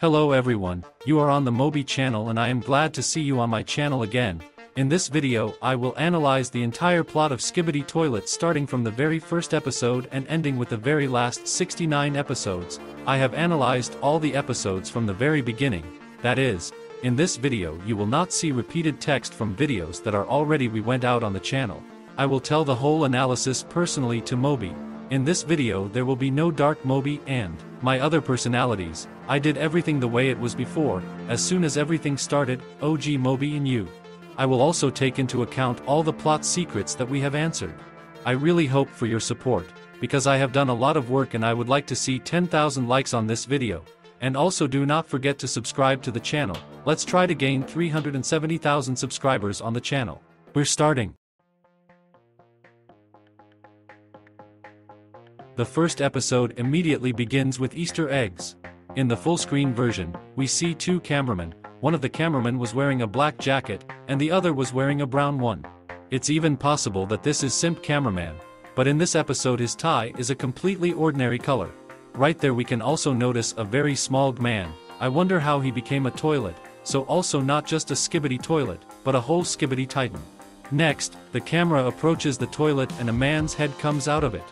Hello everyone, you are on the Mobi channel and I am glad to see you on my channel again. In this video I will analyze the entire plot of Skibidi Toilet starting from the very first episode and ending with the very last 69 episodes. I have analyzed all the episodes from the very beginning, that is, in this video you will not see repeated text from videos that are already went out on the channel. I will tell the whole analysis personally to Mobi. In this video there will be no Dark Mobi and my other personalities. I did everything the way it was before, as soon as everything started, OG Mobi and you. I will also take into account all the plot secrets that we have answered. I really hope for your support, because I have done a lot of work and I would like to see 10,000 likes on this video. And also do not forget to subscribe to the channel. Let's try to gain 370,000 subscribers on the channel. We're starting. The first episode immediately begins with Easter eggs. In the full-screen version, we see two cameramen. One of the cameramen was wearing a black jacket, and the other was wearing a brown one. It's even possible that this is Simp Cameraman, but in this episode his tie is a completely ordinary color. Right there we can also notice a very small man. I wonder how he became a toilet, so also not just a Skibidi toilet, but a whole Skibidi Titan. Next, the camera approaches the toilet and a man's head comes out of it.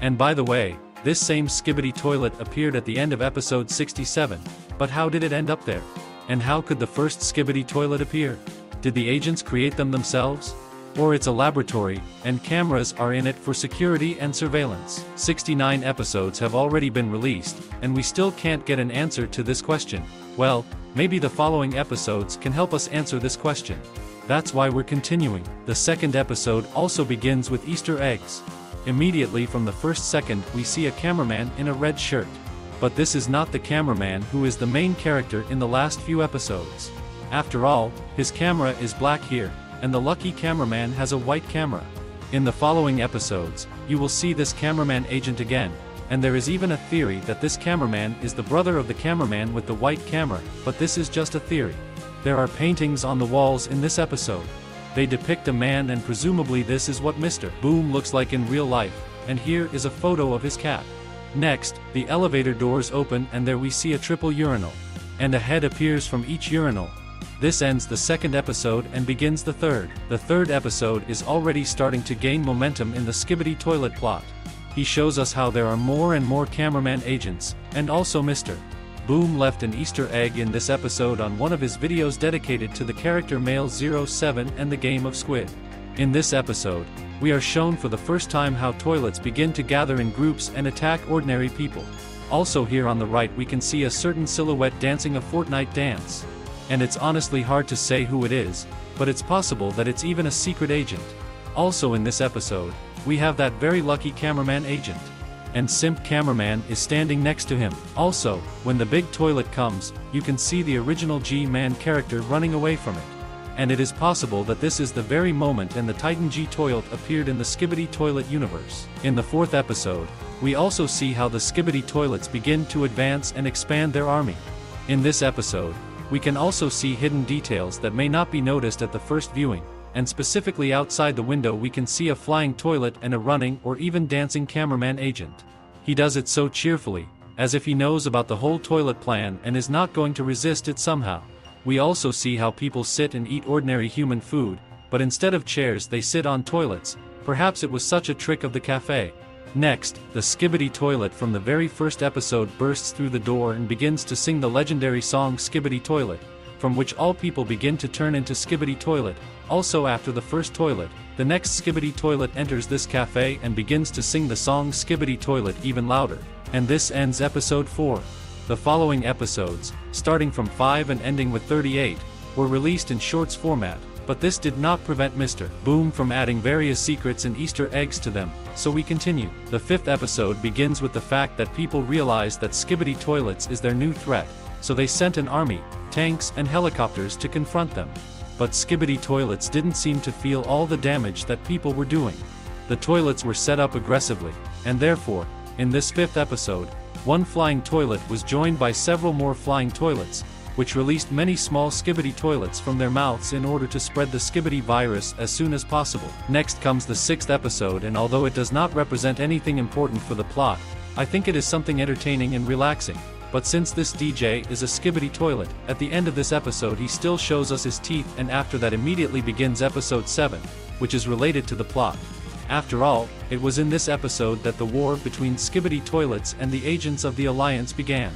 And by the way, this same Skibidi toilet appeared at the end of episode 67, but how did it end up there? And how could the first Skibidi toilet appear? Did the agents create them themselves? Or it's a laboratory, and cameras are in it for security and surveillance? 69 episodes have already been released, and we still can't get an answer to this question. Well, maybe the following episodes can help us answer this question. That's why we're continuing. The second episode also begins with Easter eggs. Immediately from the first second we see a cameraman in a red shirt. But this is not the cameraman who is the main character in the last few episodes. After all, his camera is black here, and the lucky cameraman has a white camera. In the following episodes, you will see this cameraman agent again, and there is even a theory that this cameraman is the brother of the cameraman with the white camera, but this is just a theory. There are paintings on the walls in this episode. They depict a man and presumably this is what Mr. Boom looks like in real life, and here is a photo of his cat. Next, the elevator doors open and there we see a triple urinal. And a head appears from each urinal. This ends the second episode and begins the third. The third episode is already starting to gain momentum in the Skibidi toilet plot. He shows us how there are more and more cameraman agents, and also Mr. Boom left an Easter egg in this episode on one of his videos dedicated to the character Male 07 and the game of Squid. In this episode, we are shown for the first time how toilets begin to gather in groups and attack ordinary people. Also here on the right we can see a certain silhouette dancing a Fortnite dance. And it's honestly hard to say who it is, but it's possible that it's even a secret agent. Also in this episode, we have that very lucky cameraman agent. And Simp Cameraman is standing next to him. Also, when the big toilet comes, you can see the original G-Man character running away from it. And it is possible that this is the very moment and the Titan G toilet appeared in the Skibidi toilet universe. In the fourth episode, we also see how the Skibidi toilets begin to advance and expand their army. In this episode, we can also see hidden details that may not be noticed at the first viewing. And specifically outside the window we can see a flying toilet and a running or even dancing cameraman agent. He does it so cheerfully, as if he knows about the whole toilet plan and is not going to resist it somehow. We also see how people sit and eat ordinary human food, but instead of chairs they sit on toilets. Perhaps it was such a trick of the cafe. Next, the Skibidi toilet from the very first episode bursts through the door and begins to sing the legendary song Skibidi Toilet, from which all people begin to turn into Skibidi Toilet. Also after the first toilet, the next Skibidi toilet enters this cafe and begins to sing the song Skibidi Toilet even louder. And this ends episode 4. The following episodes, starting from 5 and ending with 38, were released in shorts format, but this did not prevent Mr. Boom from adding various secrets and Easter eggs to them, so we continue. The fifth episode begins with the fact that people realize that Skibidi toilets is their new threat, so they sent an army, tanks and helicopters to confront them. But Skibidi toilets didn't seem to feel all the damage that people were doing. The toilets were set up aggressively, and therefore, in this fifth episode, one flying toilet was joined by several more flying toilets, which released many small Skibidi toilets from their mouths in order to spread the Skibidi virus as soon as possible. Next comes the sixth episode, and although it does not represent anything important for the plot, I think it is something entertaining and relaxing. But since this DJ is a Skibidi toilet, at the end of this episode he still shows us his teeth, and after that immediately begins episode 7, which is related to the plot. After all, it was in this episode that the war between Skibidi toilets and the agents of the Alliance began.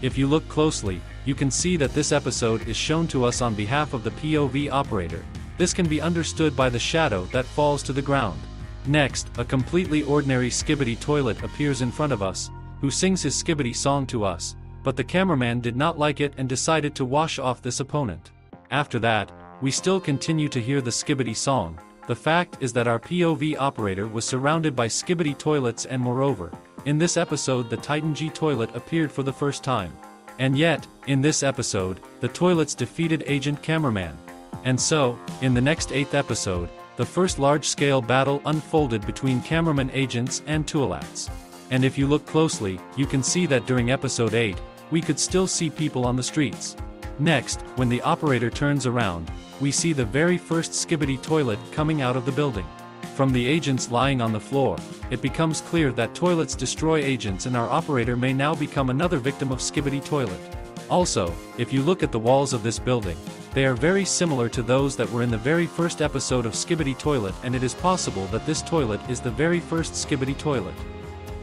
If you look closely, you can see that this episode is shown to us on behalf of the POV operator. This can be understood by the shadow that falls to the ground. Next, a completely ordinary Skibidi toilet appears in front of us, who sings his Skibidi song to us, but the cameraman did not like it and decided to wash off this opponent. After that, we still continue to hear the Skibidi song. The fact is that our POV operator was surrounded by Skibidi toilets, and moreover, in this episode the Titan G toilet appeared for the first time. And yet, in this episode, the toilets defeated Agent Cameraman. And so, in the next 8th episode, the first large-scale battle unfolded between cameraman agents and toilets. And if you look closely, you can see that during episode 8, we could still see people on the streets. Next, when the operator turns around, we see the very first Skibidi toilet coming out of the building. From the agents lying on the floor, it becomes clear that toilets destroy agents, and our operator may now become another victim of Skibidi toilet. Also, if you look at the walls of this building, they are very similar to those that were in the very first episode of Skibidi toilet, and it is possible that this toilet is the very first Skibidi toilet.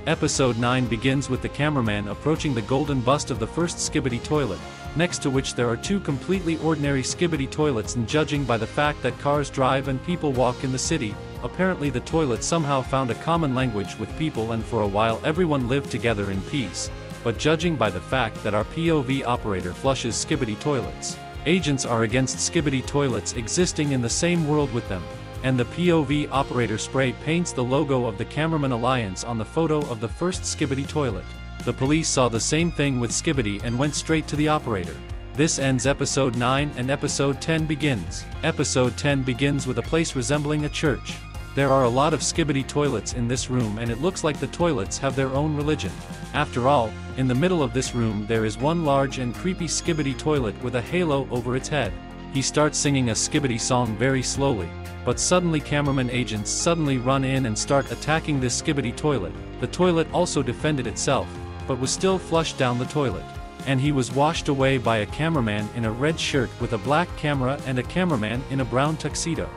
Episode 9 begins with the cameraman approaching the golden bust of the first Skibidi toilet, next to which there are 2 completely ordinary Skibidi toilets, and judging by the fact that cars drive and people walk in the city, apparently the toilet somehow found a common language with people, and for a while everyone lived together in peace. But judging by the fact that our POV operator flushes Skibidi toilets, agents are against Skibidi toilets existing in the same world with them. And the POV operator spray paints the logo of the Cameraman Alliance on the photo of the first Skibidi toilet. The police saw the same thing with Skibidi and went straight to the operator. This ends episode 9, and episode 10 begins. Episode 10 begins with a place resembling a church. There are a lot of Skibidi toilets in this room, and it looks like the toilets have their own religion. After all, in the middle of this room there is one large and creepy Skibidi toilet with a halo over its head. He starts singing a Skibidi song very slowly. But suddenly cameraman agents suddenly run in and start attacking this Skibidi toilet. The toilet also defended itself, but was still flushed down the toilet. And he was washed away by a cameraman in a red shirt with a black camera and a cameraman in a brown tuxedo.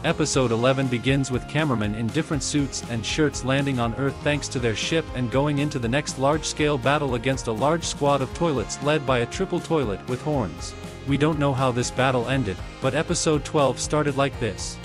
Episode 11 begins with cameramen in different suits and shirts landing on Earth thanks to their ship, and going into the next large-scale battle against a large squad of toilets led by a triple toilet with horns. We don't know how this battle ended, but episode 12 started like this.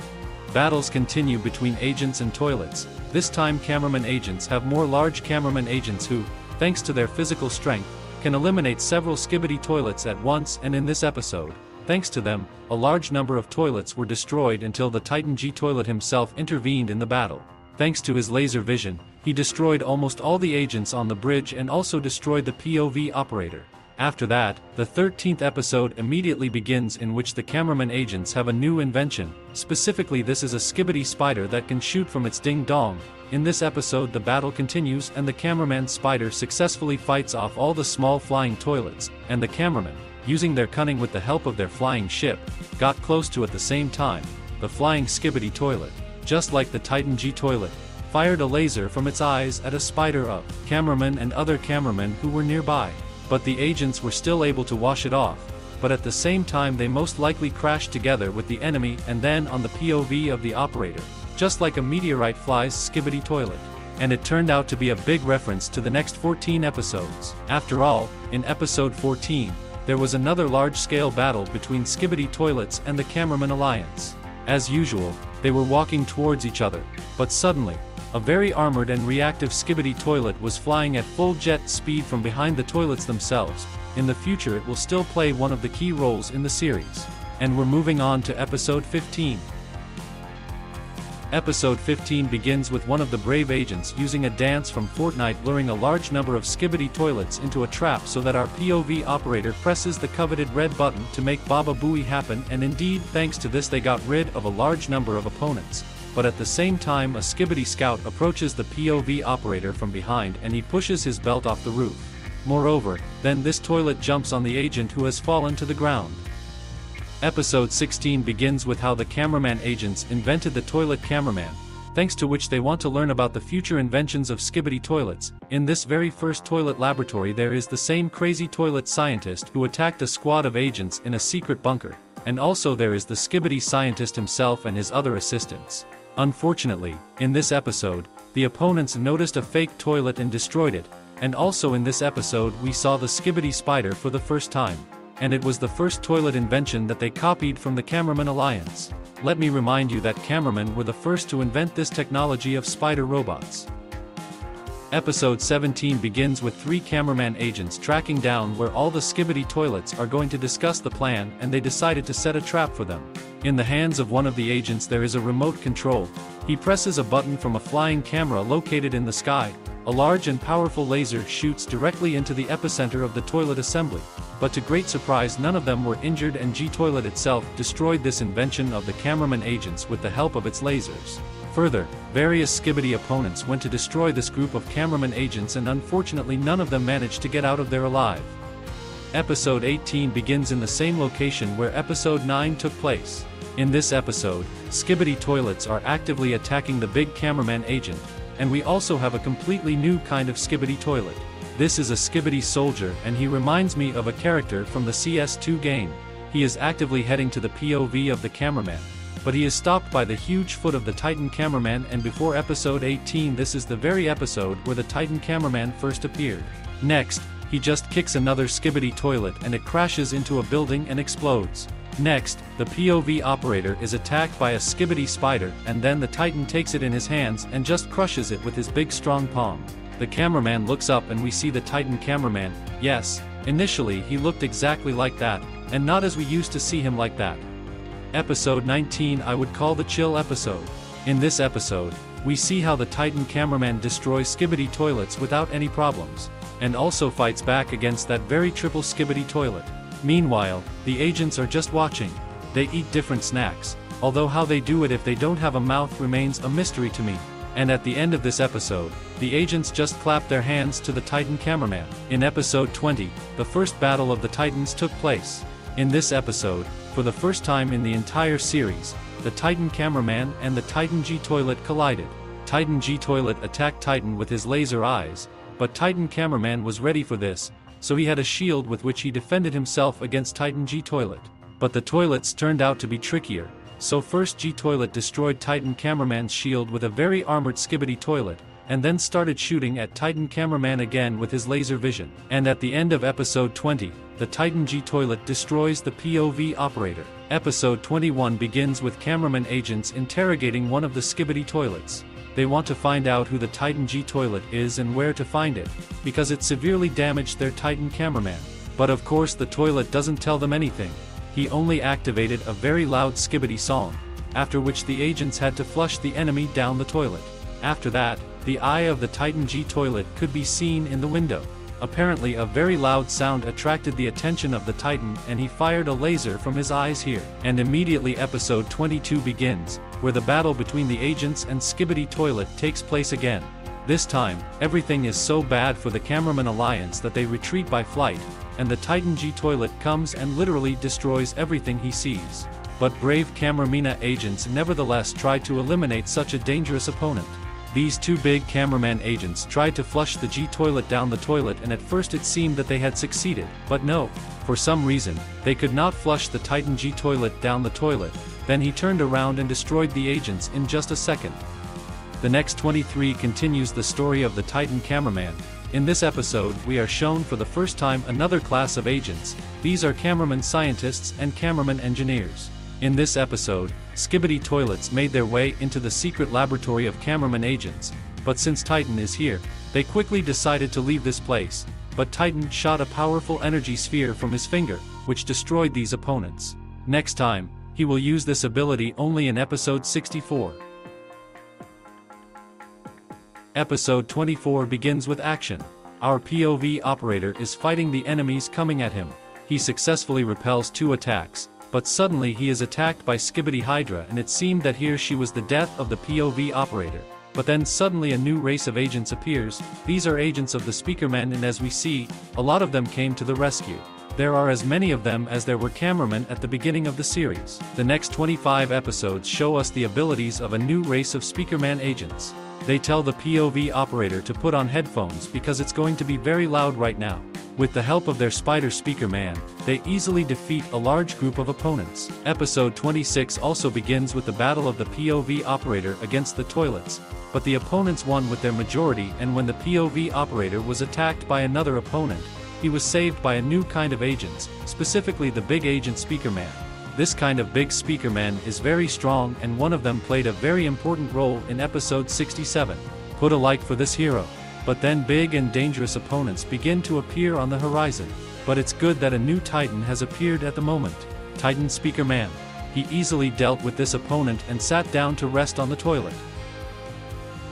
Battles continue between agents and toilets. This time cameraman agents have more large cameraman agents who, thanks to their physical strength, can eliminate several Skibidi toilets at once, and in this episode, thanks to them, a large number of toilets were destroyed until the Titan G toilet himself intervened in the battle. Thanks to his laser vision, he destroyed almost all the agents on the bridge and also destroyed the POV operator. After that, the 13th episode immediately begins, in which the cameraman agents have a new invention. Specifically, this is a Skibidi spider that can shoot from its ding-dong. In this episode the battle continues, and the cameraman spider successfully fights off all the small flying toilets, and the cameraman, using their cunning with the help of their flying ship, got close to at the same time. The flying Skibidi toilet, just like the Titan G toilet, fired a laser from its eyes at a spider of cameramen and other cameramen who were nearby. But the agents were still able to wash it off, but at the same time they most likely crashed together with the enemy and then on the POV of the operator, just like a meteorite flies Skibidi toilet. And it turned out to be a big reference to the next 14 episodes. After all, in episode 14, there was another large-scale battle between Skibidi toilets and the Cameraman Alliance. As usual, they were walking towards each other, but suddenly, a very armored and reactive Skibidi toilet was flying at full jet speed from behind the toilets themselves. In the future it will still play one of the key roles in the series. And we're moving on to episode 15. Episode 15 begins with one of the brave agents using a dance from Fortnite luring a large number of Skibidi toilets into a trap so that our POV operator presses the coveted red button to make Baba Booey happen, and indeed thanks to this they got rid of a large number of opponents. But at the same time a Skibidi scout approaches the POV operator from behind and he pushes his belt off the roof. Moreover, then this toilet jumps on the agent who has fallen to the ground. Episode 16 begins with how the cameraman agents invented the toilet cameraman. thanks to which they want to learn about the future inventions of Skibidi toilets. In this very first toilet laboratory there is the same crazy toilet scientist who attacked a squad of agents in a secret bunker, and also there is the Skibidi scientist himself and his other assistants. Unfortunately, in this episode, the opponents noticed a fake toilet and destroyed it, and also in this episode we saw the Skibidi spider for the first time. And it was the first toilet invention that they copied from the Cameraman Alliance. Let me remind you that cameramen were the first to invent this technology of spider robots. Episode 17 begins with 3 cameraman agents tracking down where all the Skibidi toilets are going to discuss the plan, and they decided to set a trap for them. In the hands of one of the agents there is a remote control. He presses a button from a flying camera located in the sky. A large and powerful laser shoots directly into the epicenter of the toilet assembly. But to great surprise none of them were injured, and G-Toilet itself destroyed this invention of the cameraman agents with the help of its lasers. Further, various Skibidi opponents went to destroy this group of cameraman agents, and unfortunately none of them managed to get out of there alive. Episode 18 begins in the same location where Episode 9 took place. In this episode, Skibidi toilets are actively attacking the big cameraman agent, and we also have a completely new kind of Skibidi toilet. This is a Skibidi soldier, and he reminds me of a character from the CS2 game. He is actively heading to the POV of the cameraman, but he is stopped by the huge foot of the Titan cameraman, and before episode 18 this is the very episode where the Titan cameraman first appeared. Next, he just kicks another Skibidi toilet and it crashes into a building and explodes. Next, the POV operator is attacked by a Skibidi spider, and then the Titan takes it in his hands and just crushes it with his big strong palm. The cameraman looks up and we see the Titan cameraman. Yes, initially he looked exactly like that, and not as we used to see him like that. Episode 19 I would call the chill episode. In this episode, we see how the Titan cameraman destroys Skibidi toilets without any problems, and also fights back against that very triple Skibidi toilet. Meanwhile, the agents are just watching. They eat different snacks, although how they do it if they don't have a mouth remains a mystery to me. And at the end of this episode, the agents just clap their hands to the Titan cameraman. In episode 20, the first battle of the Titans took place. In this episode, for the first time in the entire series, the Titan cameraman and the Titan G-Toilet collided. Titan G-Toilet attacked Titan with his laser eyes, but Titan cameraman was ready for this, so he had a shield with which he defended himself against Titan G-Toilet. But the toilets turned out to be trickier, so first G-Toilet destroyed Titan cameraman's shield with a very armored Skibidi toilet, and then started shooting at Titan cameraman again with his laser vision. And at the end of episode 20, the Titan G-Toilet destroys the POV operator. Episode 21 begins with cameraman agents interrogating one of the Skibidi toilets. They want to find out who the Titan G-Toilet is and where to find it, because it severely damaged their Titan cameraman. But of course the toilet doesn't tell them anything. He only activated a very loud Skibidi song, after which the agents had to flush the enemy down the toilet. After that, the eye of the Titan G-Toilet could be seen in the window. Apparently a very loud sound attracted the attention of the Titan, and he fired a laser from his eyes here. And immediately episode 22 begins, where the battle between the agents and Skibidi toilet takes place again. This time, everything is so bad for the Cameraman Alliance that they retreat by flight, and the Titan G-Toilet comes and literally destroys everything he sees. But brave Cameramina agents nevertheless tried to eliminate such a dangerous opponent. These two big cameraman agents tried to flush the G-Toilet down the toilet, and at first it seemed that they had succeeded, but no. For some reason, they could not flush the Titan G-Toilet down the toilet. Then he turned around and destroyed the agents in just a second. The next 23 continues the story of the Titan cameraman. In this episode we are shown for the first time another class of agents. These are cameraman scientists and cameraman engineers. In this episode, Skibidi toilets made their way into the secret laboratory of cameraman agents, but since Titan is here, they quickly decided to leave this place. But Titan shot a powerful energy sphere from his finger, which destroyed these opponents. Next time, he will use this ability only in episode 64. Episode 24 begins with action. Our POV operator is fighting the enemies coming at him. He successfully repels 2 attacks, but suddenly he is attacked by Skibidi Hydra, and it seemed that here she was the death of the POV operator. But then suddenly a new race of agents appears. These are agents of the Speakermen, and as we see, a lot of them came to the rescue. There are as many of them as there were cameramen at the beginning of the series. The next 25 episodes show us the abilities of a new race of Speakerman agents. They tell the POV operator to put on headphones because it's going to be very loud right now. With the help of their spider Speakerman, they easily defeat a large group of opponents. Episode 26 also begins with the battle of the POV operator against the toilets, but the opponents won with their majority, and when the POV operator was attacked by another opponent, he was saved by a new kind of agents, specifically the big agent Speakerman. This kind of big Speakerman is very strong, and one of them played a very important role in episode 67. Put a like for this hero. But then big and dangerous opponents begin to appear on the horizon. But it's good that a new Titan has appeared at the moment. Titan Speakerman. He easily dealt with this opponent and sat down to rest on the toilet.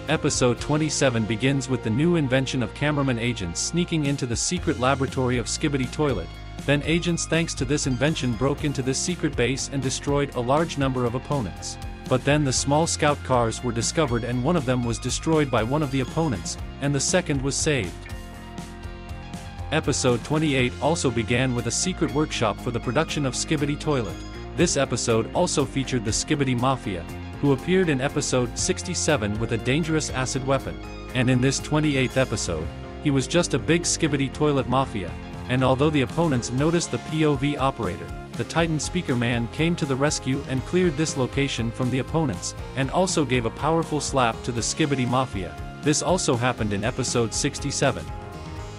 Episode 27 begins with the new invention of cameraman agents sneaking into the secret laboratory of Skibidi Toilet. Then agents, thanks to this invention, broke into this secret base and destroyed a large number of opponents. But then the small scout cars were discovered, and one of them was destroyed by one of the opponents, and the second was saved. Episode 28 also began with a secret workshop for the production of Skibidi Toilet. This episode also featured the Skibidi Mafia, who appeared in episode 67 with a dangerous acid weapon. And in this 28th episode, he was just a big Skibidi Toilet Mafia. And although the opponents noticed the POV operator, the Titan Speakerman came to the rescue and cleared this location from the opponents, and also gave a powerful slap to the Skibidi Mafia. This also happened in episode 67.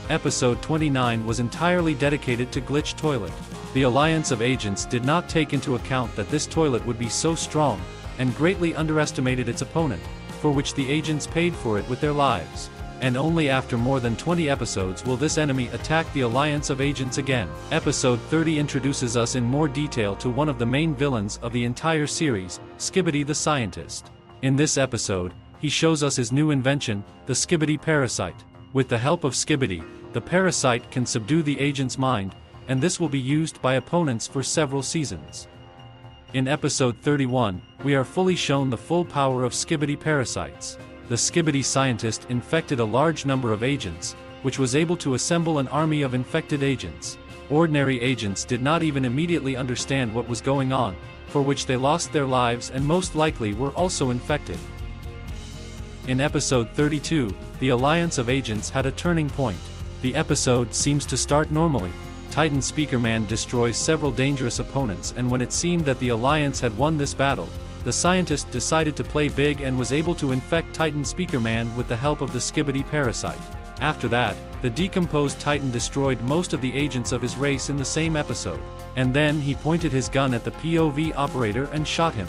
Episode 29 was entirely dedicated to Glitch Toilet. The alliance of agents did not take into account that this toilet would be so strong, and greatly underestimated its opponent, for which the agents paid for it with their lives. And only after more than 20 episodes will this enemy attack the alliance of agents again. Episode 30 introduces us in more detail to one of the main villains of the entire series, Skibidi the Scientist. In this episode, he shows us his new invention, the Skibidi Parasite. With the help of Skibidi, the parasite can subdue the agent's mind, and this will be used by opponents for several seasons. In episode 31, we are fully shown the full power of Skibidi parasites. The Skibidi scientist infected a large number of agents, which was able to assemble an army of infected agents. Ordinary agents did not even immediately understand what was going on, for which they lost their lives and most likely were also infected. In episode 32, the alliance of agents had a turning point. The episode seems to start normally. Titan Speakerman destroys several dangerous opponents, and when it seemed that the alliance had won this battle, the scientist decided to play big and was able to infect Titan Speakerman with the help of the Skibidi parasite. After that, the decomposed Titan destroyed most of the agents of his race in the same episode, and then he pointed his gun at the POV operator and shot him.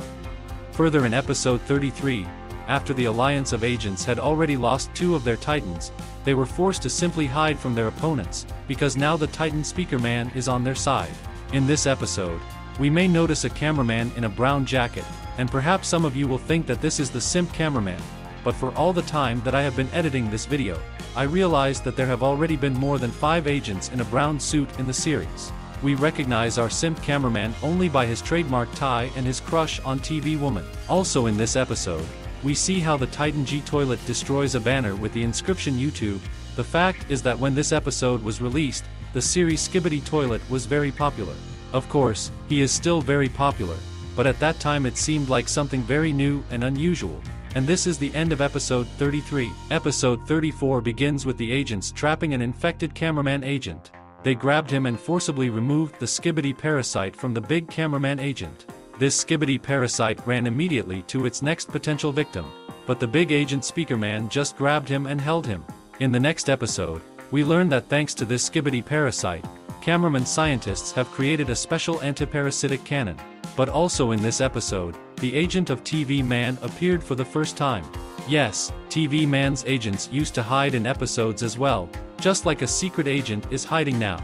Further, in episode 33, after the alliance of agents had already lost 2 of their Titans, they were forced to simply hide from their opponents, because now the Titan Speakerman is on their side. In this episode, we may notice a cameraman in a brown jacket, and perhaps some of you will think that this is the simp cameraman, but for all the time that I have been editing this video, I realized that there have already been more than 5 agents in a brown suit in the series. We recognize our simp cameraman only by his trademark tie and his crush on TV woman. Also in this episode, we see how the Titan G Toilet destroys a banner with the inscription YouTube. The fact is that when this episode was released, the series Skibidi Toilet was very popular. Of course, he is still very popular, but at that time it seemed like something very new and unusual. And this is the end of episode 33. Episode 34 begins with the agents trapping an infected cameraman agent. They grabbed him and forcibly removed the Skibidi parasite from the big cameraman agent. This Skibidi parasite ran immediately to its next potential victim, but the big agent Speakerman just grabbed him and held him. In the next episode, we learn that thanks to this Skibidi parasite, cameraman scientists have created a special antiparasitic cannon. But also in this episode, the agent of TV Man appeared for the first time. Yes, TV Man's agents used to hide in episodes as well, just like a secret agent is hiding now.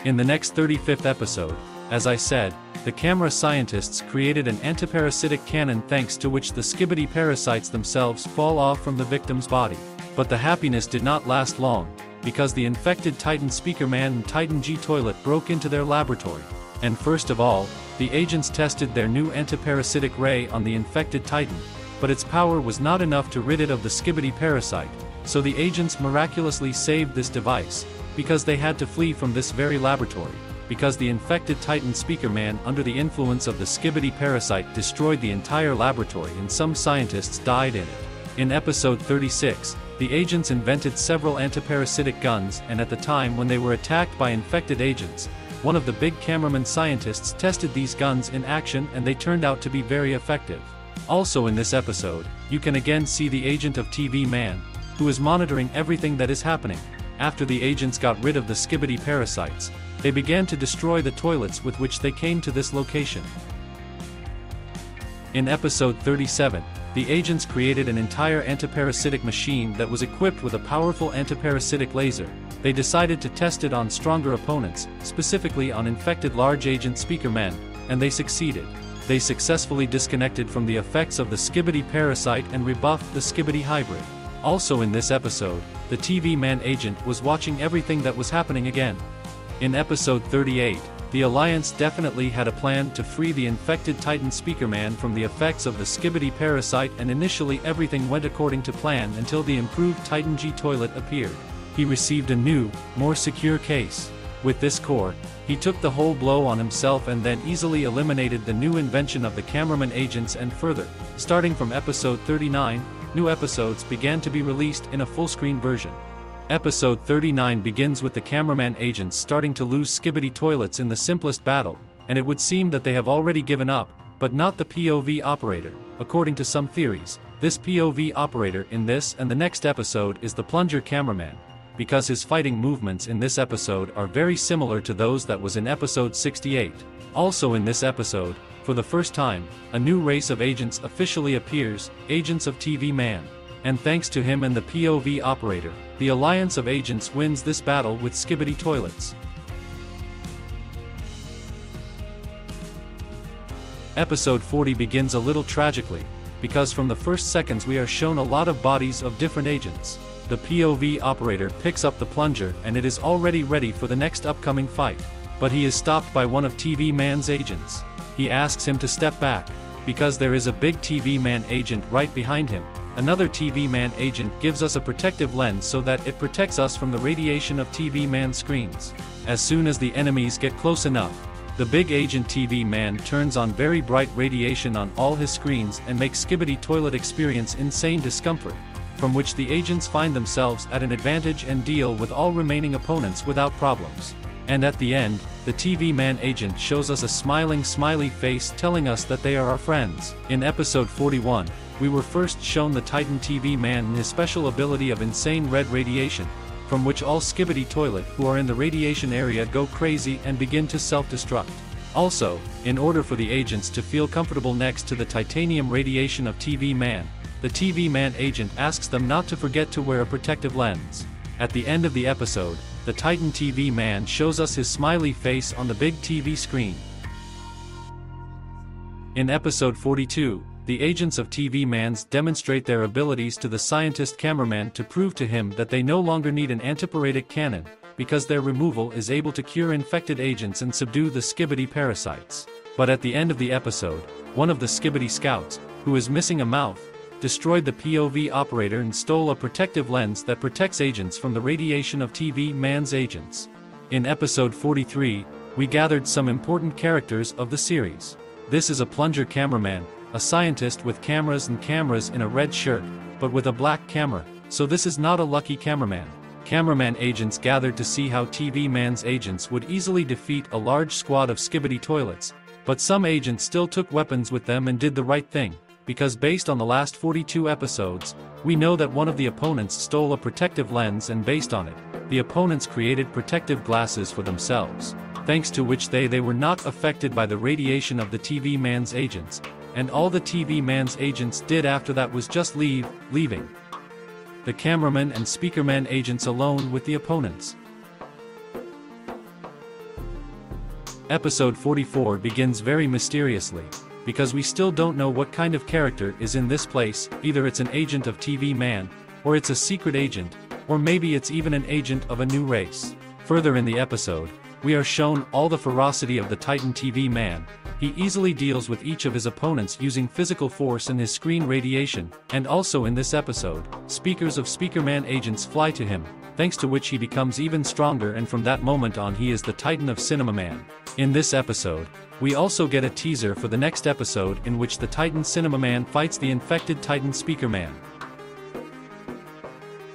In the next 35th episode, as I said, the camera scientists created an antiparasitic cannon thanks to which the Skibidi parasites themselves fall off from the victim's body. But the happiness did not last long, because the infected Titan Speakerman and Titan G Toilet broke into their laboratory. And first of all, the agents tested their new antiparasitic ray on the infected Titan, but its power was not enough to rid it of the Skibidi parasite, so the agents miraculously saved this device, because they had to flee from this very laboratory, because the infected Titan Speaker Man under the influence of the Skibidi parasite destroyed the entire laboratory and some scientists died in it. In episode 36, the agents invented several antiparasitic guns, and at the time when they were attacked by infected agents, one of the big cameraman scientists tested these guns in action and they turned out to be very effective. Also in this episode, you can again see the agent of TV Man, who is monitoring everything that is happening. After the agents got rid of the Skibidi parasites, they began to destroy the toilets with which they came to this location. In episode 37, the agents created an entire antiparasitic machine that was equipped with a powerful antiparasitic laser. They decided to test it on stronger opponents, specifically on infected large agent Speaker Men, and they succeeded. They successfully disconnected from the effects of the Skibidi parasite and rebuffed the Skibidi hybrid. Also in this episode, the TV Man agent was watching everything that was happening again. In episode 38, the Alliance definitely had a plan to free the infected Titan Speaker Man from the effects of the Skibidi parasite, and initially everything went according to plan until the improved Titan G toilet appeared. He received a new, more secure case. With this core, he took the whole blow on himself and then easily eliminated the new invention of the cameraman agents, and further, starting from episode 39, new episodes began to be released in a full-screen version. Episode 39 begins with the cameraman agents starting to lose Skibidi toilets in the simplest battle, and it would seem that they have already given up, but not the POV operator. According to some theories, this POV operator in this and the next episode is the plunger cameraman, because his fighting movements in this episode are very similar to those that was in episode 68. Also in this episode, for the first time, a new race of agents officially appears, Agents of TV Man. And thanks to him and the POV operator, the Alliance of Agents wins this battle with Skibidi toilets. Episode 40 begins a little tragically, because from the first seconds we are shown a lot of bodies of different agents. The POV operator picks up the plunger and it is already ready for the next upcoming fight. But he is stopped by one of TV Man's agents. He asks him to step back, because there is a big TV Man agent right behind him. Another TV Man agent gives us a protective lens so that it protects us from the radiation of TV Man screens. As soon as the enemies get close enough, the big agent TV Man turns on very bright radiation on all his screens and makes Skibidi toilet experience insane discomfort, from which the agents find themselves at an advantage and deal with all remaining opponents without problems. And at the end, the TV Man agent shows us a smiling smiley face telling us that they are our friends. In episode 41, we were first shown the Titan TV Man and his special ability of insane red radiation, from which all Skibidi toilet who are in the radiation area go crazy and begin to self-destruct. Also, in order for the agents to feel comfortable next to the titanium radiation of TV Man, the TV Man agent asks them not to forget to wear a protective lens. At the end of the episode, the Titan TV Man shows us his smiley face on the big TV screen. In episode 42, the agents of TV Mans demonstrate their abilities to the scientist cameraman to prove to him that they no longer need an antiparasitic cannon, because their removal is able to cure infected agents and subdue the Skibidi parasites. But at the end of the episode, one of the Skibidi scouts, who is missing a mouth, destroyed the POV operator and stole a protective lens that protects agents from the radiation of TV Man's agents. In episode 43, we gathered some important characters of the series. This is a plunger cameraman, a scientist with cameras in a red shirt, but with a black camera, so this is not a lucky cameraman. Cameraman agents gathered to see how TV Man's agents would easily defeat a large squad of Skibidi toilets, but some agents still took weapons with them and did the right thing, because based on the last 42 episodes, we know that one of the opponents stole a protective lens, and based on it, the opponents created protective glasses for themselves, thanks to which they were not affected by the radiation of the TV Man's agents, and all the TV Man's agents did after that was just leaving the cameraman and speakerman agents alone with the opponents. Episode 44 begins very mysteriously, because we still don't know what kind of character is in this place. Either it's an agent of TV Man, or it's a secret agent, or maybe it's even an agent of a new race. Further in the episode, we are shown all the ferocity of the Titan TV Man. He easily deals with each of his opponents using physical force and his screen radiation, and also in this episode, speakers of Speakerman agents fly to him, thanks to which he becomes even stronger, and from that moment on he is the Titan of Cinema Man. In this episode, we also get a teaser for the next episode in which the Titan Cinema Man fights the infected Titan Speaker Man.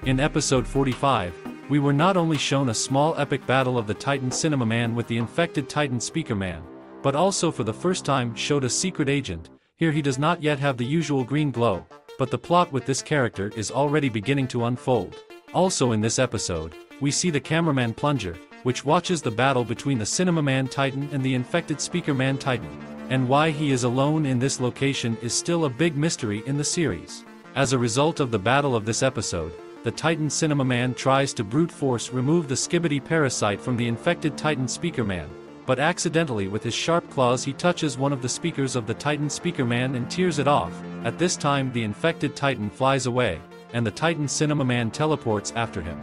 In episode 45, we were not only shown a small epic battle of the Titan Cinema Man with the infected Titan Speaker Man, but also for the first time showed a secret agent. Here he does not yet have the usual green glow, but the plot with this character is already beginning to unfold. Also in this episode, we see the cameraman Plunger, which watches the battle between the Cinema Man Titan and the infected Speaker Man Titan. And why he is alone in this location is still a big mystery in the series. As a result of the battle of this episode, the Titan Cinema Man tries to brute force remove the Skibidi parasite from the infected Titan Speaker Man, but accidentally with his sharp claws he touches one of the speakers of the Titan Speaker Man and tears it off. At this time the infected Titan flies away, and the Titan Cinema Man teleports after him.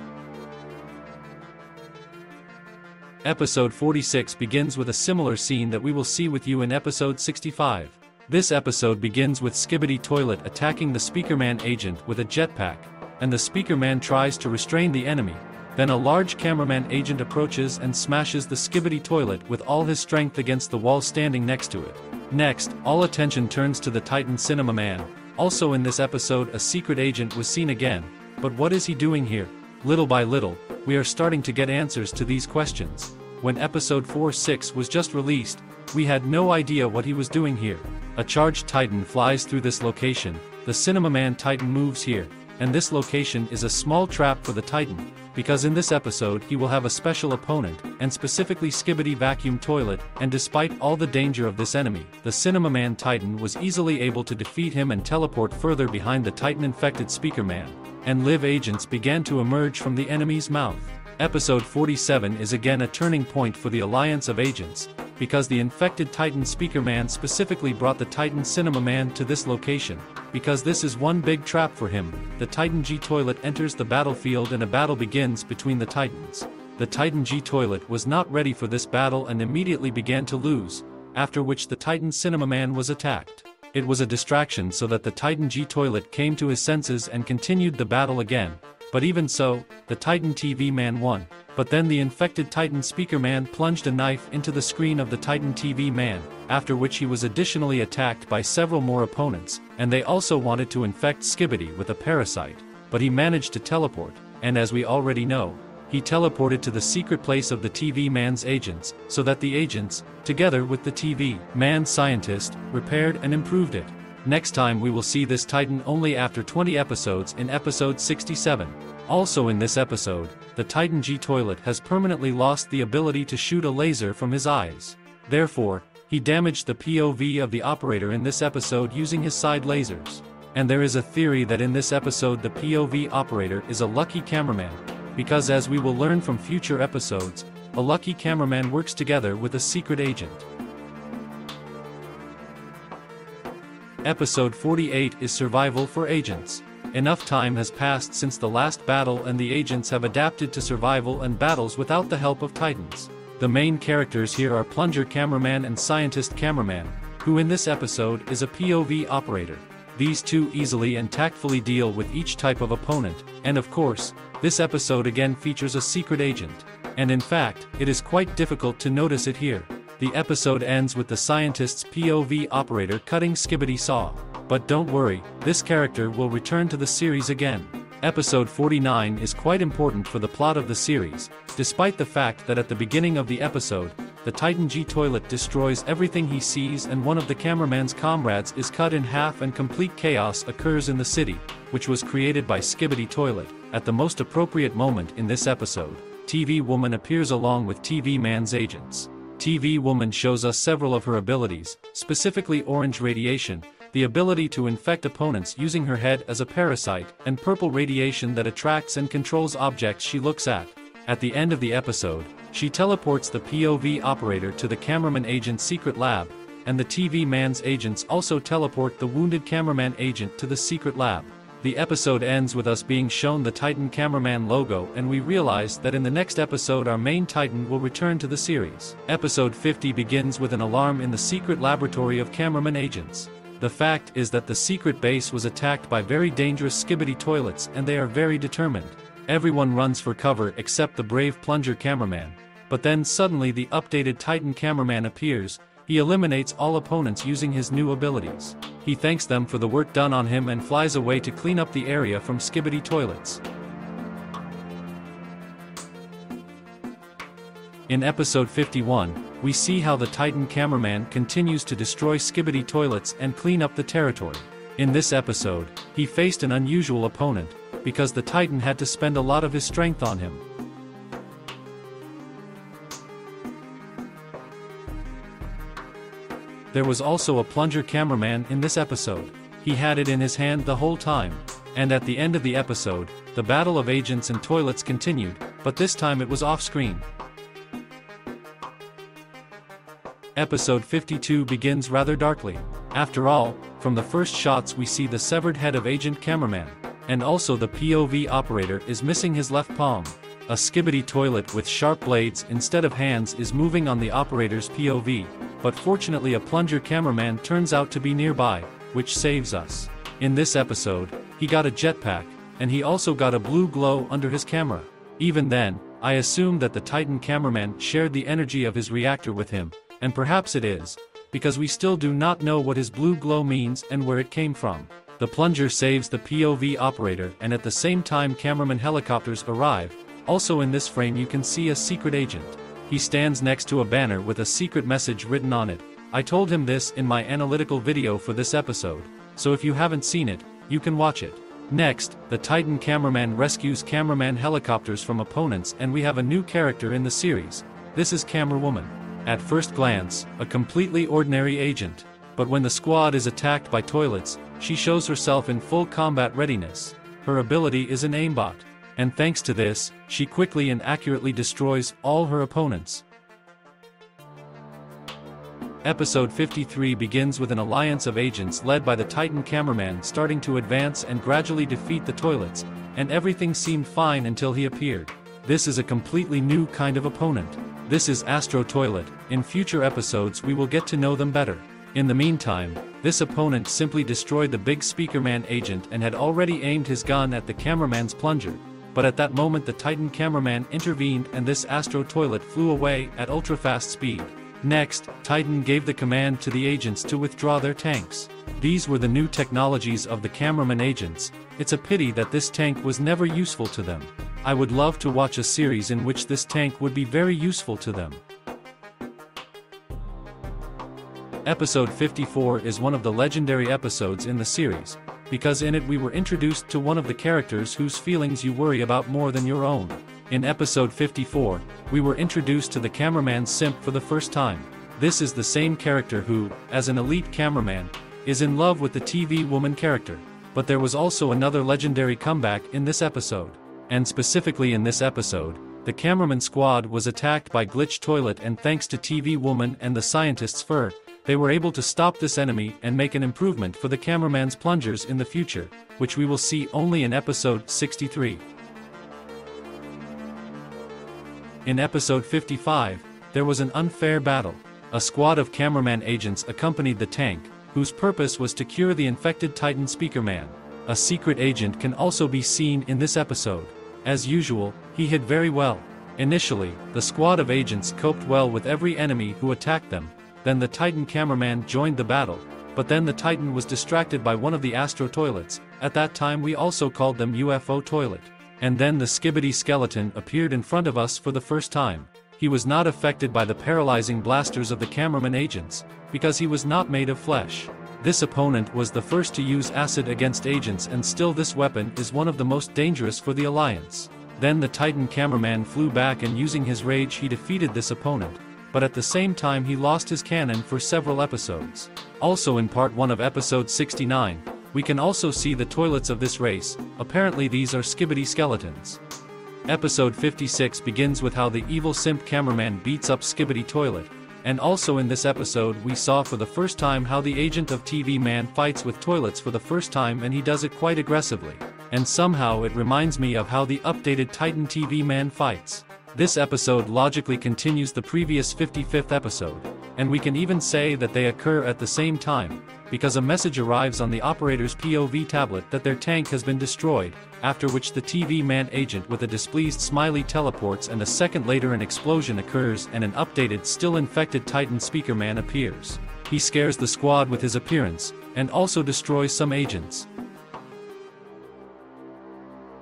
Episode 46 begins with a similar scene that we will see with you in episode 65. This episode begins with Skibidi Toilet attacking the Speaker Man agent with a jetpack, and the Speaker Man tries to restrain the enemy. Then a large cameraman agent approaches and smashes the Skibidi Toilet with all his strength against the wall standing next to it. Next, all attention turns to the Titan Cinema Man. Also in this episode a secret agent was seen again, but what is he doing here? Little by little, we are starting to get answers to these questions. When episode 46 was just released, we had no idea what he was doing here. A charged Titan flies through this location, the Cinema Man Titan moves here, and this location is a small trap for the Titan, because in this episode he will have a special opponent, and specifically Skibidi Vacuum Toilet, and despite all the danger of this enemy, the Cinema Man Titan was easily able to defeat him and teleport further behind the Titan-infected Speaker Man, and live agents began to emerge from the enemy's mouth. Episode 47 is again a turning point for the alliance of agents, because the infected Titan Speaker Man specifically brought the Titan Cinema Man to this location, because this is one big trap for him. The Titan G Toilet enters the battlefield and a battle begins between the Titans. The Titan G Toilet was not ready for this battle and immediately began to lose, after which the Titan Cinema Man was attacked. It was a distraction so that the Titan G Toilet came to his senses and continued the battle again, but even so, the Titan TV Man won. But then the infected Titan Speaker Man plunged a knife into the screen of the Titan TV Man, after which he was additionally attacked by several more opponents, and they also wanted to infect Skibidi with a parasite, but he managed to teleport, and as we already know, he teleported to the secret place of the TV Man's agents, so that the agents, together with the TV Man scientist, repaired and improved it. Next time we will see this Titan only after 20 episodes in episode 67. Also in this episode, the Titan G Toilet has permanently lost the ability to shoot a laser from his eyes. Therefore, he damaged the POV of the operator in this episode using his side lasers. And there is a theory that in this episode the POV operator is a lucky cameraman, because as we will learn from future episodes, a lucky cameraman works together with a secret agent. Episode 48 is Survival for Agents. Enough time has passed since the last battle and the agents have adapted to survival and battles without the help of Titans. The main characters here are Plunger Cameraman and Scientist Cameraman, who in this episode is a POV operator. These two easily and tactfully deal with each type of opponent, and of course, this episode again features a secret agent. And in fact, it is quite difficult to notice it here. The episode ends with the scientist's POV operator cutting Skibidi Saw. But don't worry, this character will return to the series again. Episode 49 is quite important for the plot of the series, despite the fact that at the beginning of the episode, the Titan G Toilet destroys everything he sees and one of the cameraman's comrades is cut in half and complete chaos occurs in the city, which was created by Skibidi Toilet. At the most appropriate moment in this episode, TV Woman appears along with TV Man's agents. TV Woman shows us several of her abilities, specifically orange radiation, the ability to infect opponents using her head as a parasite, and purple radiation that attracts and controls objects she looks at. At the end of the episode, she teleports the POV operator to the cameraman agent's secret lab, and the TV Man's agents also teleport the wounded cameraman agent to the secret lab. The episode ends with us being shown the Titan Cameraman logo and we realize that in the next episode our main Titan will return to the series. Episode 50 begins with an alarm in the secret laboratory of cameraman agents. The fact is that the secret base was attacked by very dangerous Skibidi toilets and they are very determined. Everyone runs for cover except the brave plunger cameraman, but then suddenly the updated Titan cameraman appears. He eliminates all opponents using his new abilities. He thanks them for the work done on him and flies away to clean up the area from Skibidi toilets. In episode 51, we see how the Titan cameraman continues to destroy Skibidi toilets and clean up the territory. In this episode, he faced an unusual opponent, because the Titan had to spend a lot of his strength on him. There was also a plunger cameraman in this episode. He had it in his hand the whole time. And at the end of the episode, the battle of agents and toilets continued, but this time it was off-screen. Episode 52 begins rather darkly. After all, from the first shots we see the severed head of Agent Cameraman. And also the POV operator is missing his left palm. A Skibidi toilet with sharp blades instead of hands is moving on the operator's POV. But fortunately a plunger cameraman turns out to be nearby, which saves us. In this episode, he got a jetpack, and he also got a blue glow under his camera. Even then, I assume that the Titan cameraman shared the energy of his reactor with him, and perhaps it is, because we still do not know what his blue glow means and where it came from. The plunger saves the POV operator, and at the same time cameraman helicopters arrive. Also in this frame you can see a secret agent. He stands next to a banner with a secret message written on it. I told him this in my analytical video for this episode, so if you haven't seen it, you can watch it. Next, the Titan cameraman rescues cameraman helicopters from opponents, and we have a new character in the series. This is Camerawoman. At first glance, a completely ordinary agent. But when the squad is attacked by toilets, she shows herself in full combat readiness. Her ability is an aimbot. And thanks to this, she quickly and accurately destroys all her opponents. Episode 53 begins with an alliance of agents led by the Titan cameraman starting to advance and gradually defeat the toilets, and everything seemed fine until he appeared. This is a completely new kind of opponent. This is Astro Toilet. In future episodes we will get to know them better. In the meantime, this opponent simply destroyed the big Speakerman agent and had already aimed his gun at the cameraman's plunger. But at that moment the Titan cameraman intervened and this Astro Toilet flew away at ultra-fast speed. Next, Titan gave the command to the agents to withdraw their tanks. These were the new technologies of the cameraman agents. It's a pity that this tank was never useful to them. I would love to watch a series in which this tank would be very useful to them. Episode 54 is one of the legendary episodes in the series, because in it we were introduced to one of the characters whose feelings you worry about more than your own. In episode 54, we were introduced to the cameraman simp for the first time. This is the same character who, as an elite cameraman, is in love with the TV woman character. But there was also another legendary comeback in this episode. And specifically in this episode, the cameraman squad was attacked by Glitch Toilet, and thanks to TV woman and the scientist's fur, they were able to stop this enemy and make an improvement for the cameraman's plungers in the future, which we will see only in episode 63. In episode 55, there was an unfair battle. A squad of cameraman agents accompanied the tank, whose purpose was to cure the infected Titan Speakerman. A secret agent can also be seen in this episode. As usual, he hid very well. Initially, the squad of agents coped well with every enemy who attacked them. Then the Titan cameraman joined the battle, but then the Titan was distracted by one of the Astro Toilets. At that time we also called them UFO Toilet. And then the Skibidi skeleton appeared in front of us for the first time. He was not affected by the paralyzing blasters of the cameraman agents, because he was not made of flesh. This opponent was the first to use acid against agents, and still this weapon is one of the most dangerous for the Alliance. Then the Titan cameraman flew back, and using his rage he defeated this opponent. But at the same time he lost his cannon for several episodes. Also in part 1 of episode 69, we can also see the toilets of this race. Apparently these are Skibidi skeletons. Episode 56 begins with how the evil simp cameraman beats up Skibidi Toilet, and also in this episode we saw for the first time how the agent of TV Man fights with toilets for the first time, and he does it quite aggressively. And somehow it reminds me of how the updated Titan TV Man fights. This episode logically continues the previous 55th episode, And we can even say that they occur at the same time, because a message arrives on the operator's POV tablet that their tank has been destroyed, after which the TV man agent with a displeased smiley teleports, and a second later an explosion occurs and an updated still infected Titan speaker man appears. He scares the squad with his appearance, and also destroys some agents.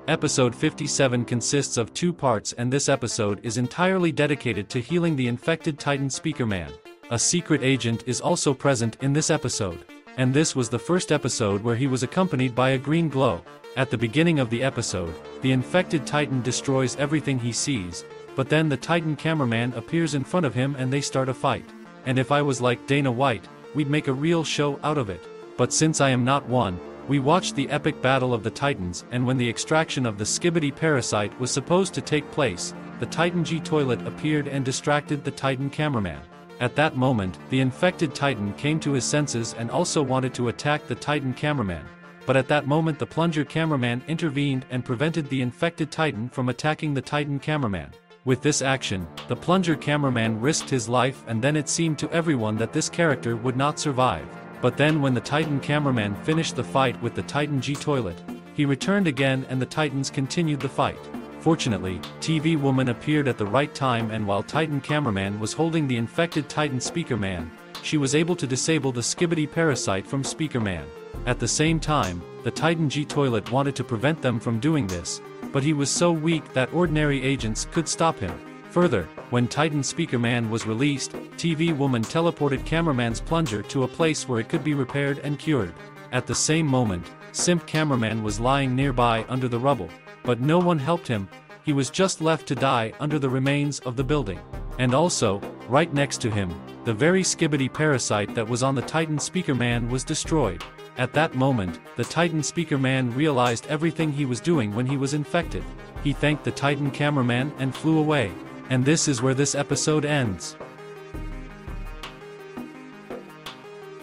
Episode 57 consists of 2 parts, and this episode is entirely dedicated to healing the infected Titan speaker man. A secret agent is also present in this episode. And this was the first episode where he was accompanied by a green glow. At the beginning of the episode, the infected Titan destroys everything he sees, but then the Titan cameraman appears in front of him and they start a fight. And if I was like Dana White, we'd make a real show out of it. But since I am not one, we watched the epic battle of the Titans, and when the extraction of the Skibidi parasite was supposed to take place, the Titan G toilet appeared and distracted the Titan cameraman. At that moment, the infected Titan came to his senses and also wanted to attack the Titan cameraman. But at that moment the plunger cameraman intervened and prevented the infected Titan from attacking the Titan cameraman. With this action, the plunger cameraman risked his life, and then it seemed to everyone that this character would not survive. But then when the Titan cameraman finished the fight with the Titan G toilet, he returned again and the Titans continued the fight. Fortunately, TV woman appeared at the right time, and while Titan cameraman was holding the infected Titan speaker man, she was able to disable the Skibidi parasite from speaker man. At the same time, the Titan G toilet wanted to prevent them from doing this, but he was so weak that ordinary agents could stop him. Further, when Titan speaker man was released, TV woman teleported cameraman's plunger to a place where it could be repaired and cured. At the same moment, simp cameraman was lying nearby under the rubble. But no one helped him, he was just left to die under the remains of the building. And also, right next to him, the very Skibidi parasite that was on the Titan speaker man was destroyed. At that moment, the Titan speaker man realized everything he was doing when he was infected. He thanked the Titan cameraman and flew away. And this is where this episode ends.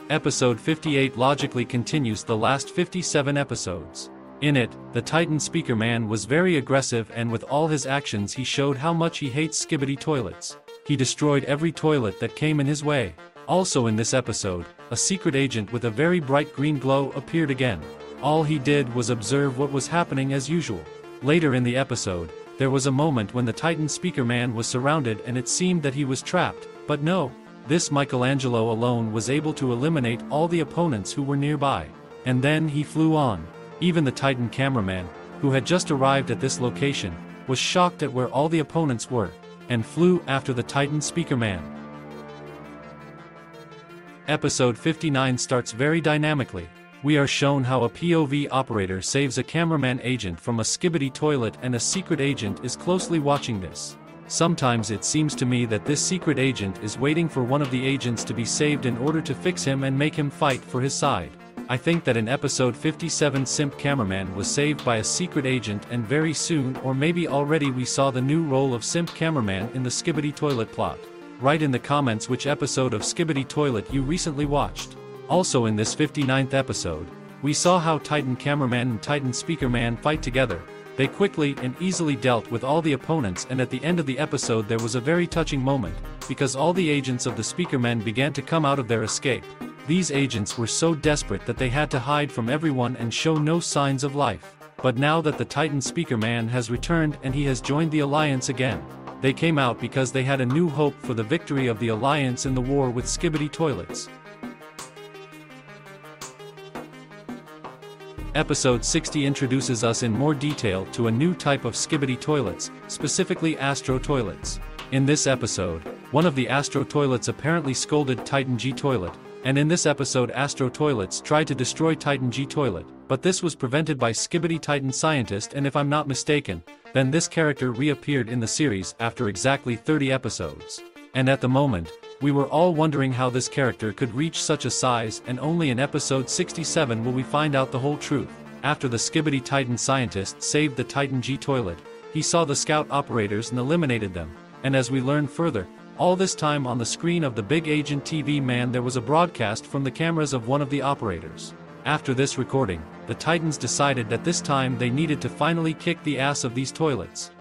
Episode 58 logically continues the last 57 episodes. In it, the Titan speaker man was very aggressive, and with all his actions he showed how much he hates Skibidi toilets. He destroyed every toilet that came in his way. Also in this episode, a secret agent with a very bright green glow appeared again. All he did was observe what was happening as usual. Later in the episode, there was a moment when the Titan speaker man was surrounded and it seemed that he was trapped, but no. This Michelangelo alone was able to eliminate all the opponents who were nearby. And then he flew on. Even the Titan cameraman, who had just arrived at this location, was shocked at where all the opponents were, and flew after the Titan speaker man. Episode 59 starts very dynamically. We are shown how a POV operator saves a cameraman agent from a Skibidi toilet, and a secret agent is closely watching this. Sometimes it seems to me that this secret agent is waiting for one of the agents to be saved in order to fix him and make him fight for his side. I think that in episode 57 simp cameraman was saved by a secret agent, and very soon, or maybe already, we saw the new role of simp cameraman in the Skibidi toilet plot. Write in the comments which episode of Skibidi toilet you recently watched. Also in this 59th episode, we saw how Titan cameraman and Titan speaker man fight together. They quickly and easily dealt with all the opponents, and at the end of the episode there was a very touching moment, because all the agents of the speaker men began to come out of their escape. These agents were so desperate that they had to hide from everyone and show no signs of life. But now that the Titan speaker man has returned and he has joined the Alliance again, they came out because they had a new hope for the victory of the Alliance in the war with Skibidi toilets. Episode 60 introduces us in more detail to a new type of Skibidi toilets, specifically Astro toilets. In this episode, one of the Astro toilets apparently scolded Titan G toilet, and in this episode Astro toilets tried to destroy Titan G toilet, but this was prevented by Skibidi Titan scientist, and if I'm not mistaken, then this character reappeared in the series after exactly 30 episodes. And at the moment, we were all wondering how this character could reach such a size, and only in episode 67 will we find out the whole truth. After the Skibidi Titan scientist saved the Titan G toilet, he saw the scout operators and eliminated them, and as we learn further, all this time on the screen of the big agent TV man there was a broadcast from the cameras of one of the operators. After this recording, the Titans decided that this time they needed to finally kick the ass of these toilets.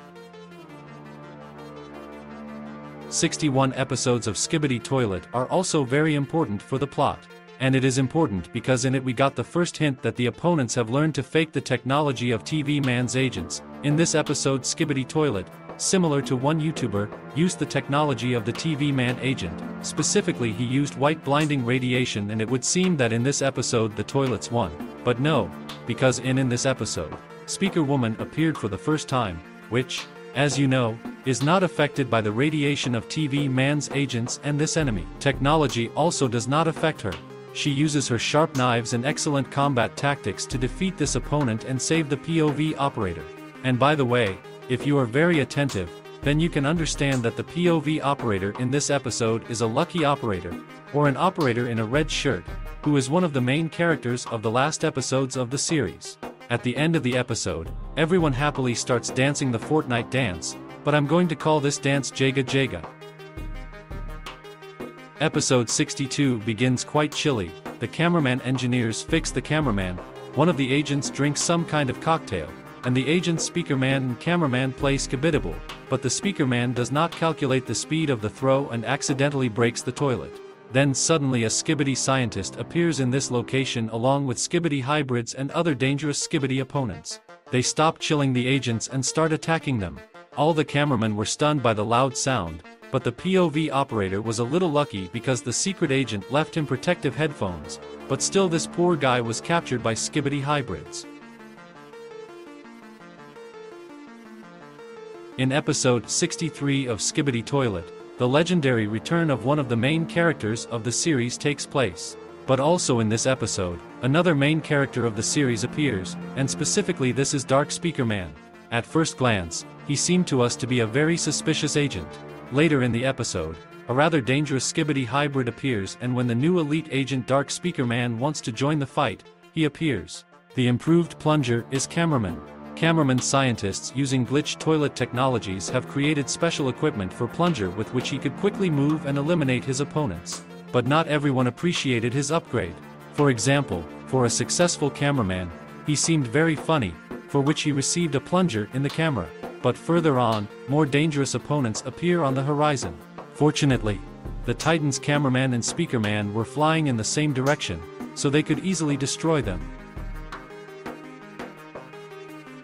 61 episodes of Skibidi Toilet are also very important for the plot. And it is important because in it we got the first hint that the opponents have learned to fake the technology of TV Man's agents. In this episode Skibidi Toilet, similar to one YouTuber, used the technology of the TV Man agent. Specifically he used white blinding radiation, and it would seem that in this episode the toilets won. But no, because in this episode, Speaker Woman appeared for the first time, which, as you know, is not affected by the radiation of TV Man's agents, and this enemy technology also does not affect her. She uses her sharp knives and excellent combat tactics to defeat this opponent and save the POV operator. And by the way, if you are very attentive, then you can understand that the POV operator in this episode is a lucky operator, or an operator in a red shirt, who is one of the main characters of the last episodes of the series. At the end of the episode, everyone happily starts dancing the Fortnite dance, but I'm going to call this dance Jaga Jaga. Episode 62 begins quite chilly. The cameraman engineers fix the cameraman, one of the agents drinks some kind of cocktail, and the agents Speaker Man and cameraman play Skibidi, but the Speaker Man does not calculate the speed of the throw and accidentally breaks the toilet. Then suddenly a Skibidi scientist appears in this location along with Skibidi hybrids and other dangerous Skibidi opponents. They stop chilling the agents and start attacking them. All the cameramen were stunned by the loud sound, but the POV operator was a little lucky because the secret agent left him protective headphones, but still this poor guy was captured by Skibidi hybrids. In episode 63 of Skibidi Toilet, the legendary return of one of the main characters of the series takes place. But also in this episode, another main character of the series appears, and specifically this is Dark Speaker Man. At first glance, he seemed to us to be a very suspicious agent. Later in the episode, a rather dangerous Skibidi hybrid appears, and when the new elite agent Dark Speaker Man wants to join the fight, he appears. The improved plunger is Cameraman. Cameraman scientists using glitch toilet technologies have created special equipment for Plunger with which he could quickly move and eliminate his opponents. But not everyone appreciated his upgrade. For example, for a successful cameraman, he seemed very funny, for which he received a plunger in the camera. But further on, more dangerous opponents appear on the horizon. Fortunately, the Titans cameraman and Speaker Man were flying in the same direction, so they could easily destroy them.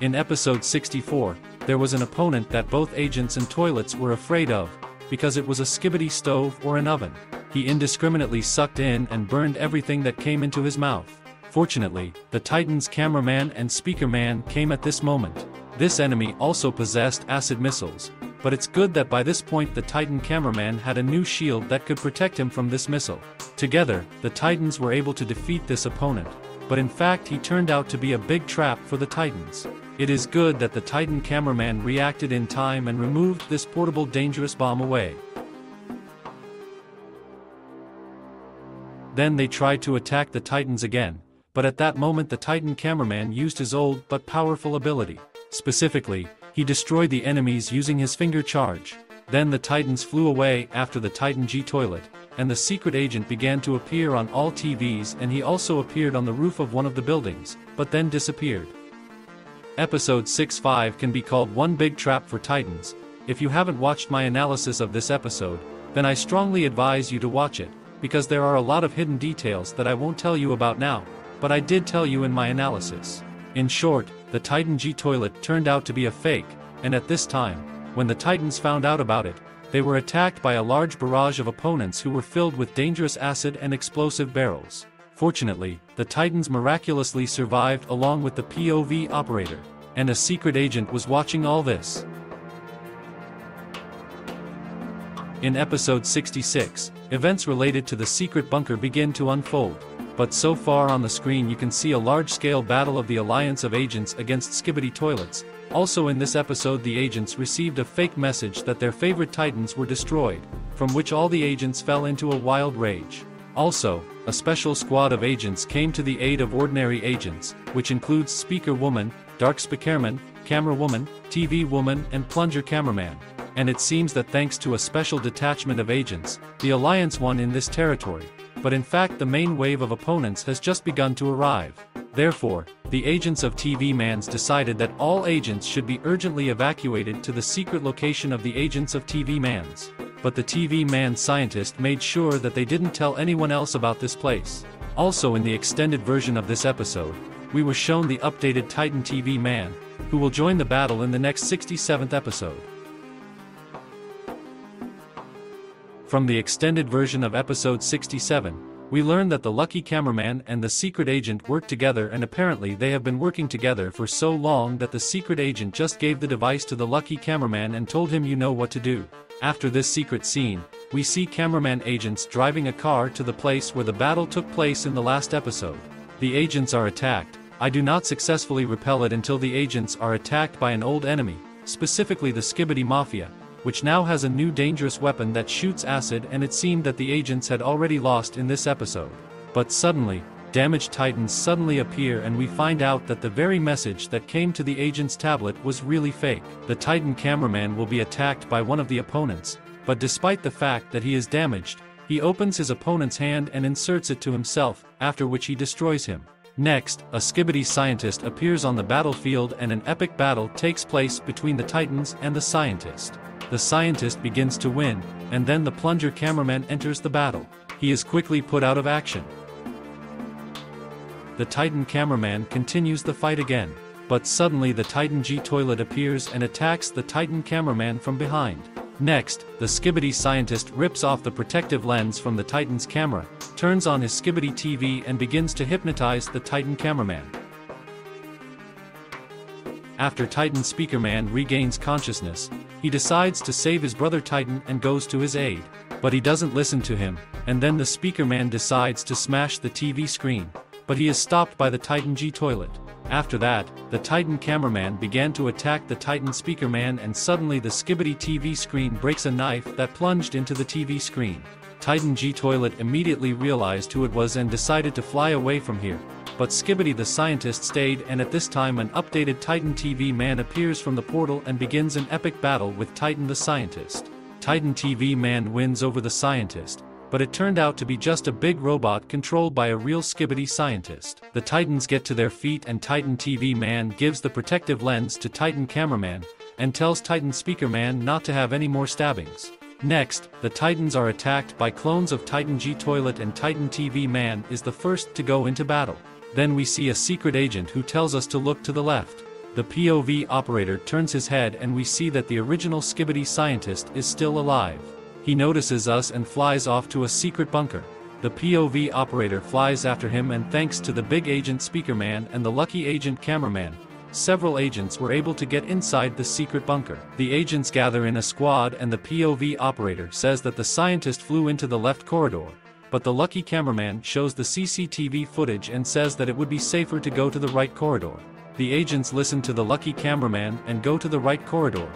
In episode 64, there was an opponent that both agents and toilets were afraid of, because it was a Skibidi stove or an oven. He indiscriminately sucked in and burned everything that came into his mouth. Fortunately, the Titans cameraman and Speaker Man came at this moment. This enemy also possessed acid missiles, but it's good that by this point the Titan cameraman had a new shield that could protect him from this missile. Together, the Titans were able to defeat this opponent, but in fact he turned out to be a big trap for the Titans. It is good that the Titan cameraman reacted in time and removed this portable dangerous bomb away. Then they tried to attack the Titans again, but at that moment the Titan cameraman used his old but powerful ability. Specifically, he destroyed the enemies using his finger charge. Then the Titans flew away after the Titan G toilet, and the secret agent began to appear on all TVs, and he also appeared on the roof of one of the buildings, but then disappeared. Episode 65 can be called one big trap for Titans. If you haven't watched my analysis of this episode, then I strongly advise you to watch it, because there are a lot of hidden details that I won't tell you about now, but I did tell you in my analysis. In short, the Titan G toilet turned out to be a fake, and at this time, when the Titans found out about it, they were attacked by a large barrage of opponents who were filled with dangerous acid and explosive barrels. Fortunately, the Titans miraculously survived along with the POV operator, and a secret agent was watching all this. In episode 66, events related to the secret bunker begin to unfold. But so far on the screen you can see a large-scale battle of the alliance of agents against Skibidi toilets. Also in this episode the agents received a fake message that their favorite Titans were destroyed, from which all the agents fell into a wild rage. Also, a special squad of agents came to the aid of ordinary agents, which includes Speaker Woman, Dark Speakerman, Camera Woman, TV Woman and Plunger Cameraman. And it seems that thanks to a special detachment of agents, the Alliance won in this territory. But in fact the main wave of opponents has just begun to arrive. Therefore, the agents of TV Mans decided that all agents should be urgently evacuated to the secret location of the agents of TV Mans. but the TV man scientist made sure that they didn't tell anyone else about this place. Also, in the extended version of this episode, we were shown the updated Titan TV man, who will join the battle in the next 67th episode. From the extended version of episode 67, we learn that the lucky cameraman and the secret agent work together, and apparently they have been working together for so long that the secret agent just gave the device to the lucky cameraman and told him, "You know what to do." After this secret scene, we see cameraman agents driving a car to the place where the battle took place in the last episode. The agents are attacked. I do not successfully repel it until the agents are attacked by an old enemy, specifically the Skibidi Mafia, which now has a new dangerous weapon that shoots acid, and it seemed that the agents had already lost in this episode. But suddenly, damaged Titans suddenly appear, and we find out that the very message that came to the agent's tablet was really fake. The Titan cameraman will be attacked by one of the opponents, but despite the fact that he is damaged, he opens his opponent's hand and inserts it to himself, after which he destroys him. Next, a Skibidi scientist appears on the battlefield, and an epic battle takes place between the Titans and the scientist. The scientist begins to win, and then the plunger cameraman enters the battle. He is quickly put out of action. The Titan cameraman continues the fight again, but suddenly the Titan G toilet appears and attacks the Titan cameraman from behind. Next, the Skibidi scientist rips off the protective lens from the Titan's camera, turns on his Skibidi TV and begins to hypnotize the Titan cameraman. After Titan Speakerman regains consciousness, he decides to save his brother Titan and goes to his aid. But he doesn't listen to him, and then the Speakerman decides to smash the TV screen, but he is stopped by the Titan G toilet. After that, the Titan cameraman began to attack the Titan Speakerman, and suddenly the Skibidi TV screen breaks a knife that plunged into the TV screen. Titan G toilet immediately realized who it was and decided to fly away from here. But Skibidi the scientist stayed, and at this time an updated Titan TV man appears from the portal and begins an epic battle with Titan the scientist. Titan TV man wins over the scientist, but it turned out to be just a big robot controlled by a real Skibidi scientist. The Titans get to their feet, and Titan TV man gives the protective lens to Titan cameraman, and tells Titan Speakerman not to have any more stabbings. Next, the Titans are attacked by clones of Titan G toilet, and Titan TV man is the first to go into battle. Then we see a secret agent who tells us to look to the left. The POV operator turns his head, and we see that the original Skibidi scientist is still alive. He notices us and flies off to a secret bunker. The POV operator flies after him, and thanks to the big agent Speakerman and the lucky agent cameraman, several agents were able to get inside the secret bunker. The agents gather in a squad, and the POV operator says that the scientist flew into the left corridor, but the lucky cameraman shows the CCTV footage and says that it would be safer to go to the right corridor. The agents listen to the lucky cameraman and go to the right corridor.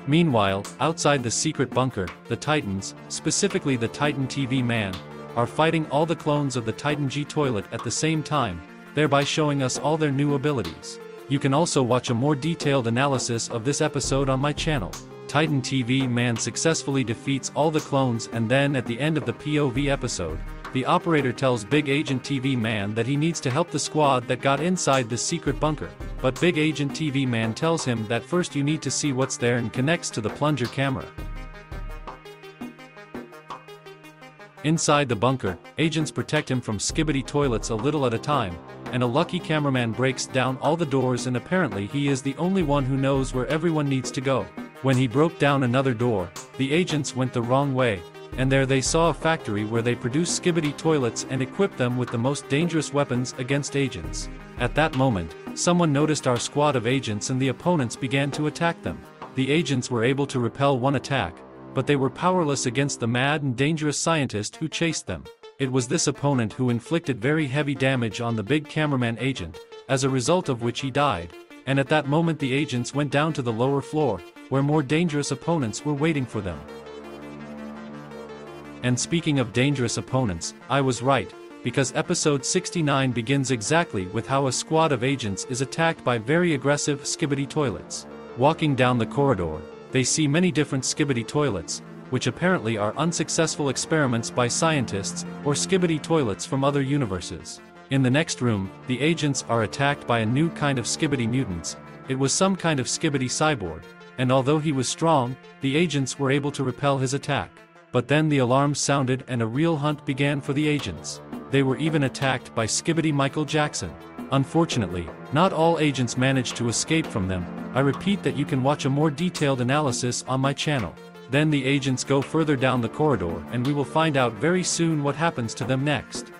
Meanwhile, outside the secret bunker, the Titans, specifically the Titan TV man, are fighting all the clones of the Titan G toilet at the same time, thereby showing us all their new abilities. You can also watch a more detailed analysis of this episode on my channel. Titan TV man successfully defeats all the clones, and then at the end of the POV episode, the operator tells Big Agent TV man that he needs to help the squad that got inside the secret bunker, but Big Agent TV man tells him that first you need to see what's there, and connects to the plunger camera. Inside the bunker, agents protect him from Skibidi toilets a little at a time, and a lucky cameraman breaks down all the doors, and apparently he is the only one who knows where everyone needs to go. When he broke down another door, the agents went the wrong way, and there they saw a factory where they produce Skibidi toilets and equip them with the most dangerous weapons against agents. At that moment, someone noticed our squad of agents, and the opponents began to attack them. The agents were able to repel one attack, but they were powerless against the mad and dangerous scientist who chased them. It was this opponent who inflicted very heavy damage on the big cameraman agent, as a result of which he died, and at that moment the agents went down to the lower floor, where more dangerous opponents were waiting for them. And speaking of dangerous opponents, I was right, because episode 69 begins exactly with how a squad of agents is attacked by very aggressive Skibidi toilets. Walking down the corridor, they see many different Skibidi toilets, which apparently are unsuccessful experiments by scientists, or Skibidi toilets from other universes. In the next room, the agents are attacked by a new kind of Skibidi mutants. It was some kind of Skibidi cyborg, and although he was strong, the agents were able to repel his attack. But then the alarms sounded and a real hunt began for the agents. They were even attacked by Skibidi Michael Jackson. Unfortunately, not all agents managed to escape from them. I repeat that you can watch a more detailed analysis on my channel. Then the agents go further down the corridor and we will find out very soon what happens to them next.